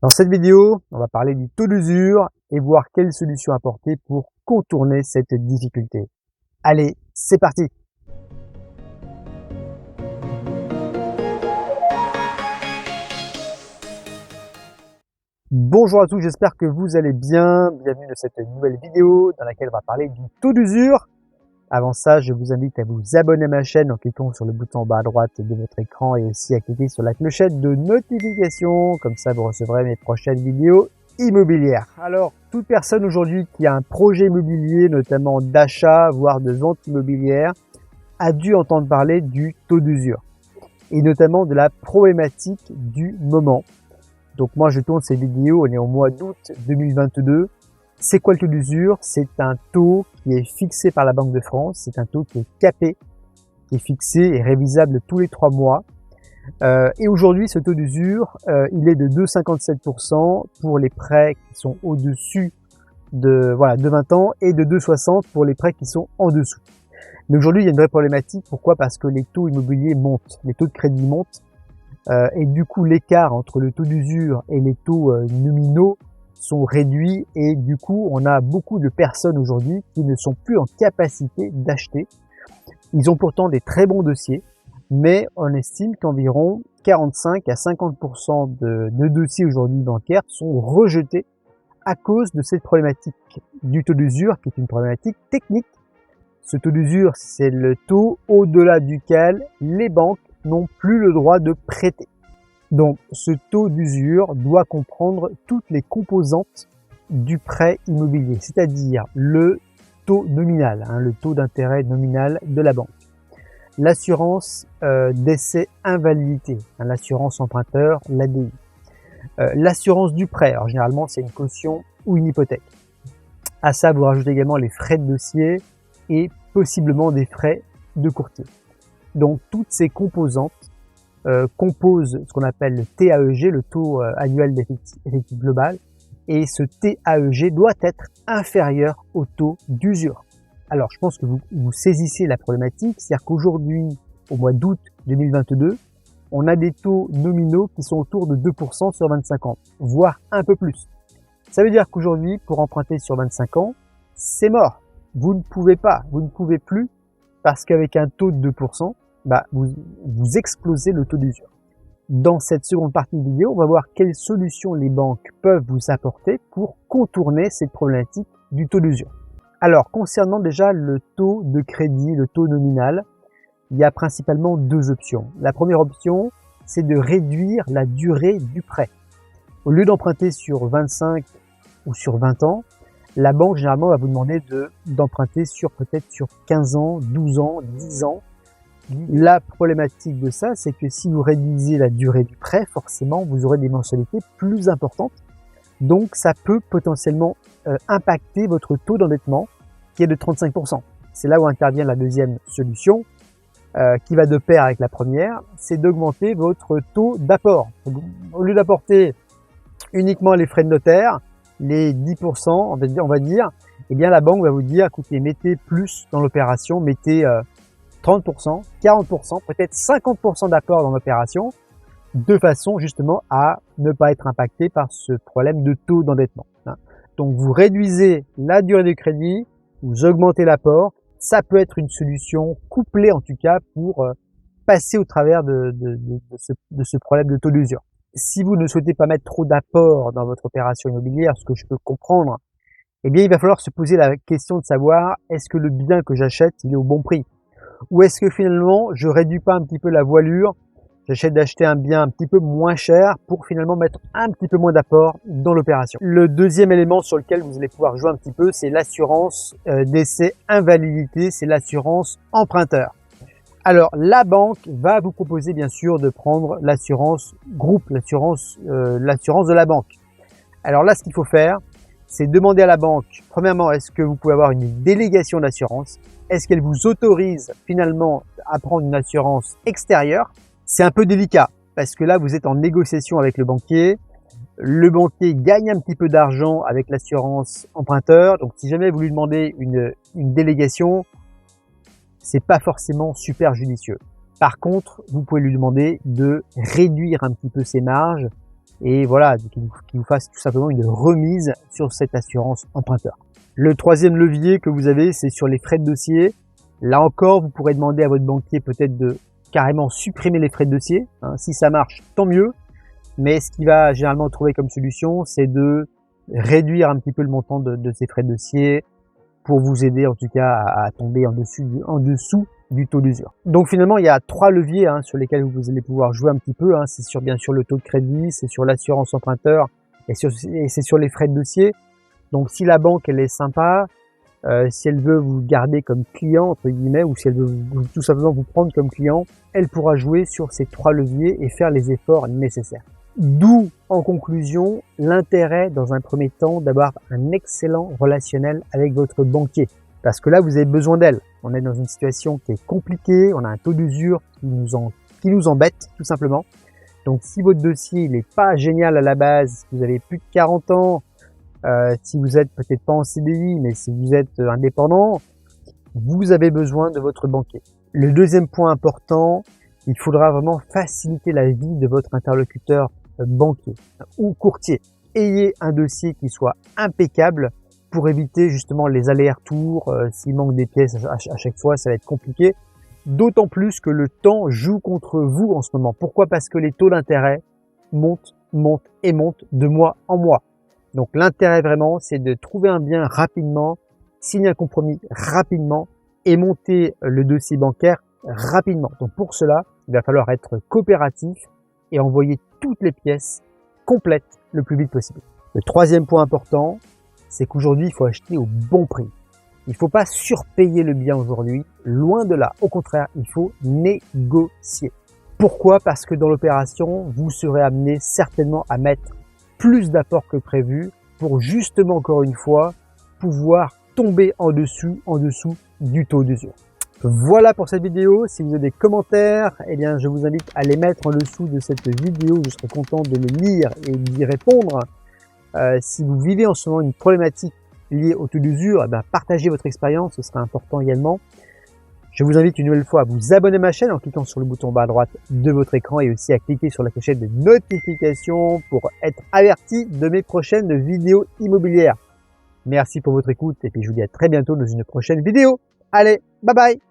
Dans cette vidéo, on va parler du taux d'usure et voir quelles solutions apporter pour contourner cette difficulté. Allez, c'est parti! Bonjour à tous, j'espère que vous allez bien. Bienvenue dans cette nouvelle vidéo dans laquelle on va parler du taux d'usure. Avant ça, je vous invite à vous abonner à ma chaîne en cliquant sur le bouton en bas à droite de votre écran et aussi à cliquer sur la clochette de notification. Comme ça, vous recevrez mes prochaines vidéos immobilières. Alors, toute personne aujourd'hui qui a un projet immobilier, notamment d'achat, voire de vente immobilière, a dû entendre parler du taux d'usure et notamment de la problématique du moment. Donc moi, je tourne ces vidéos, on est au mois d'août 2022. C'est quoi le taux d'usure? C'est un taux qui est fixé par la Banque de France, c'est un taux qui est capé, qui est fixé et révisable tous les 3 mois. Et aujourd'hui, ce taux d'usure, il est de 2,57% pour les prêts qui sont au-dessus de 20 ans et de 2,60 pour les prêts qui sont en dessous. Mais aujourd'hui, il y a une vraie problématique. Pourquoi? Parce que les taux immobiliers montent, les taux de crédit montent. Et du coup, l'écart entre le taux d'usure et les taux nominaux sont réduits et du coup, on a beaucoup de personnes aujourd'hui qui ne sont plus en capacité d'acheter. Ils ont pourtant des très bons dossiers, mais on estime qu'environ 45 à 50% de dossiers aujourd'hui bancaires sont rejetés à cause de cette problématique du taux d'usure qui est une problématique technique. Ce taux d'usure, c'est le taux au-delà duquel les banques n'ont plus le droit de prêter. Donc ce taux d'usure doit comprendre toutes les composantes du prêt immobilier, c'est-à-dire le taux nominal, le taux d'intérêt nominal de la banque, l'assurance décès invalidité, l'assurance emprunteur, l'ADI, l'assurance du prêt, alors généralement c'est une caution ou une hypothèque. À ça, vous rajoutez également les frais de dossier et possiblement des frais de courtier. Donc toutes ces composantes composent ce qu'on appelle le TAEG, le taux annuel d'effectif global, et ce TAEG doit être inférieur au taux d'usure. Alors je pense que vous saisissez la problématique, c'est-à-dire qu'aujourd'hui, au mois d'août 2022, on a des taux nominaux qui sont autour de 2% sur 25 ans, voire un peu plus. Ça veut dire qu'aujourd'hui, pour emprunter sur 25 ans, c'est mort. Vous ne pouvez pas, vous ne pouvez plus, parce qu'avec un taux de 2%, vous explosez le taux d'usure. Dans cette seconde partie de vidéo, on va voir quelles solutions les banques peuvent vous apporter pour contourner cette problématique du taux d'usure. Alors, concernant déjà le taux de crédit, le taux nominal, il y a principalement deux options. La première option, c'est de réduire la durée du prêt. Au lieu d'emprunter sur 25 ou sur 20 ans, la banque généralement va vous demander d'emprunter peut-être sur 15 ans, 12 ans, 10 ans. La problématique de ça, c'est que si vous réduisez la durée du prêt, forcément, vous aurez des mensualités plus importantes. Donc, ça peut potentiellement impacter votre taux d'endettement, qui est de 35%. C'est là où intervient la deuxième solution, qui va de pair avec la première, c'est d'augmenter votre taux d'apport. Au lieu d'apporter uniquement les frais de notaire, les 10%, on va dire, eh bien, la banque va vous dire, écoutez, mettez plus dans l'opération, mettez 30%, 40%, peut-être 50% d'apport dans l'opération, de façon justement à ne pas être impacté par ce problème de taux d'endettement. Donc vous réduisez la durée du crédit, vous augmentez l'apport, ça peut être une solution couplée en tout cas pour passer au travers de ce problème de taux d'usure. Si vous ne souhaitez pas mettre trop d'apport dans votre opération immobilière, ce que je peux comprendre, eh bien il va falloir se poser la question de savoir est-ce que le bien que j'achète il est au bon prix? Ou est-ce que finalement, je réduis pas un petit peu la voilure, j'achète d'acheter un bien un petit peu moins cher pour finalement mettre un petit peu moins d'apport dans l'opération. Le deuxième élément sur lequel vous allez pouvoir jouer un petit peu, c'est l'assurance décès invalidité, c'est l'assurance emprunteur. Alors, la banque va vous proposer bien sûr de prendre l'assurance groupe, l'assurance de la banque. Alors là, ce qu'il faut faire, c'est demander à la banque, premièrement, est-ce que vous pouvez avoir une délégation d'assurance? Est-ce qu'elle vous autorise finalement à prendre une assurance extérieure? C'est un peu délicat parce que là, vous êtes en négociation avec le banquier. Le banquier gagne un petit peu d'argent avec l'assurance emprunteur. Donc, si jamais vous lui demandez une délégation, c'est pas forcément super judicieux. Par contre, vous pouvez lui demander de réduire un petit peu ses marges et voilà, qui vous fasse tout simplement une remise sur cette assurance emprunteur. Le troisième levier que vous avez, c'est sur les frais de dossier. Là encore, vous pourrez demander à votre banquier peut-être de carrément supprimer les frais de dossier. Si ça marche, tant mieux. Mais ce qu'il va généralement trouver comme solution, c'est de réduire un petit peu le montant de ces frais de dossier pour vous aider en tout cas à tomber en dessous du taux d'usure. Donc finalement, il y a 3 leviers sur lesquels vous allez pouvoir jouer un petit peu. C'est sur bien sûr le taux de crédit, c'est sur l'assurance emprunteur et c'est sur les frais de dossier. Donc si la banque elle est sympa, si elle veut vous garder comme client entre guillemets, ou si elle veut tout simplement vous prendre comme client, elle pourra jouer sur ces 3 leviers et faire les efforts nécessaires. D'où, en conclusion, l'intérêt dans un premier temps d'avoir un excellent relationnel avec votre banquier. Parce que là, vous avez besoin d'elle. On est dans une situation qui est compliquée, on a un taux d'usure qui nous embête, tout simplement. Donc si votre dossier n'est pas génial à la base, si vous avez plus de 40 ans, si vous êtes peut-être pas en CDI, mais si vous êtes indépendant, vous avez besoin de votre banquier. Le deuxième point important, il faudra vraiment faciliter la vie de votre interlocuteur banquier ou courtier. Ayez un dossier qui soit impeccable pour éviter justement les allers-retours. S'il manque des pièces à chaque fois, ça va être compliqué. D'autant plus que le temps joue contre vous en ce moment. Pourquoi? Parce que les taux d'intérêt montent de mois en mois. Donc l'intérêt vraiment, c'est de trouver un bien rapidement, signer un compromis rapidement et monter le dossier bancaire rapidement. Donc pour cela, il va falloir être coopératif et envoyer toutes les pièces complètes le plus vite possible. Le troisième point important, c'est qu'aujourd'hui, il faut acheter au bon prix. Il ne faut pas surpayer le bien aujourd'hui, loin de là. Au contraire, il faut négocier. Pourquoi? Parce que dans l'opération, vous serez amené certainement à mettre plus d'apports que prévu pour justement, encore une fois, pouvoir tomber en dessous du taux d'usure. Voilà pour cette vidéo. Si vous avez des commentaires, eh bien, je vous invite à les mettre en dessous de cette vidéo. Je serai content de les lire et d'y répondre. Si vous vivez en ce moment une problématique liée au taux d'usure, eh bien, partagez votre expérience, ce sera important également. Je vous invite une nouvelle fois à vous abonner à ma chaîne en cliquant sur le bouton bas à droite de votre écran et aussi à cliquer sur la clochette de notification pour être averti de mes prochaines vidéos immobilières. Merci pour votre écoute et puis je vous dis à très bientôt dans une prochaine vidéo. Allez, bye bye!